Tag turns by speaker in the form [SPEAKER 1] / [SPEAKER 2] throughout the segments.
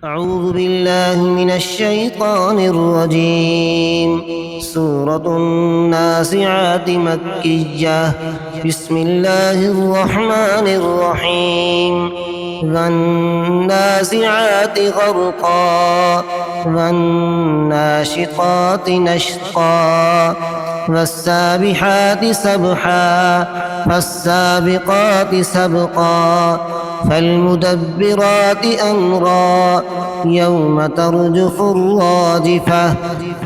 [SPEAKER 1] أعوذ بالله من الشيطان الرجيم. سورة النازعات مكية. بسم الله الرحمن الرحيم. والنازعات غرقا والناشطات نشطا والسابحات سبحا فالسابقات سبقا فالمدبرات أمرا يوم ترجف الراجفة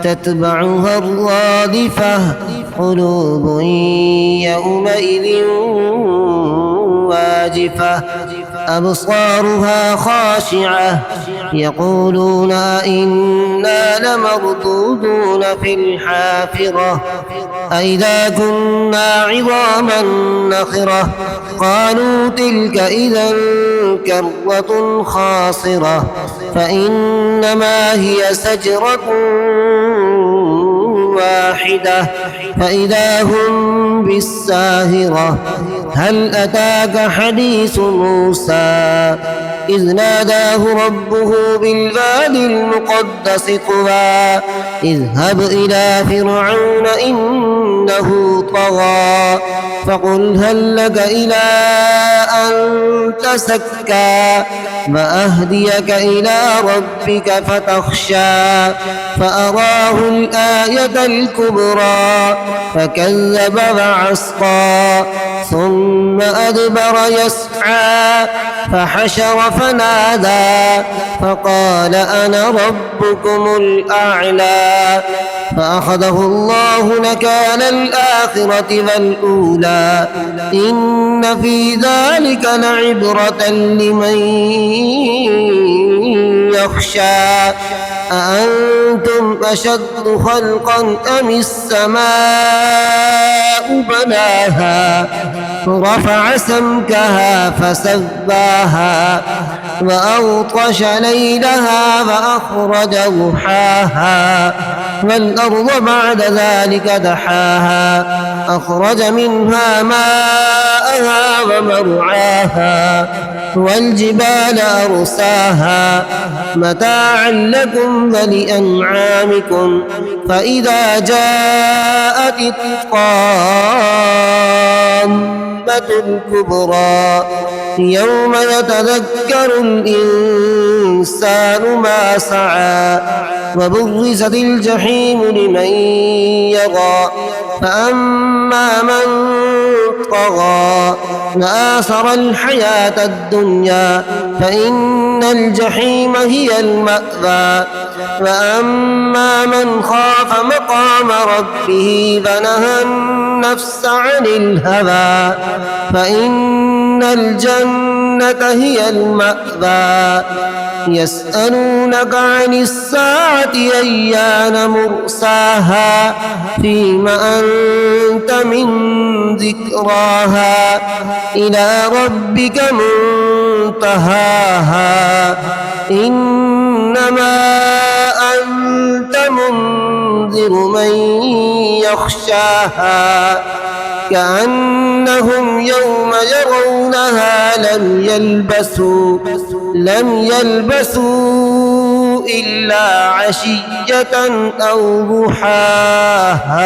[SPEAKER 1] تتبعها الرادفة قلوب يومئذ واجفة أبصارها خاشعة يقولون إنا لمردودون في الحافرة أئذا كنا عظاما نخرة قالوا تلك إذا كرة خاسرة فإنما هي سجرة واحدة فإذا هم بالساهرة هل أتاك حديث موسى إذ ناداه ربه بالوادي المقدس طوى اذهب إلى فرعون إنه طغى فقل هل لك إلى أن تزكى وأهديك إلى ربك فتخشى فأراه الآية الكبرى فكذب وعصى ثم أدبر يسعى فحشر فنادى فقال أنا ربكم الأعلى فأخذه الله نكال الآخرة والأولى إن في ذلك لعبرة لمن يخشى أأنتم أشد خلقا أم السماء بناها رفع سمكها فسواها وأغطش ليلها وأخرج ضحاها والأرض بعد ذلك دحاها أخرج منها ماءها ومرعاها والجبال أرساها متاعا لكم ولأنعامكم فإذا جاءت الطامة الكبرى يوم يتذكر الإنسان ما سعى وبرزت الجحيم لمن يرى فأما من طغى وآثر الحياة الدنيا فإن الجحيم هي المأوى وأما من خاف مقام ربه ونهى النفس عن الهوى فإن الجنة هي المأوى يسألونك عن الساعة أيان مرساها فيم أنت من ذكراها إلى ربك منتهاها إنما أنت منذر من يخشاها كأنهم يوم يرونها لم يلبسوا إلا عشية أو ضحاها.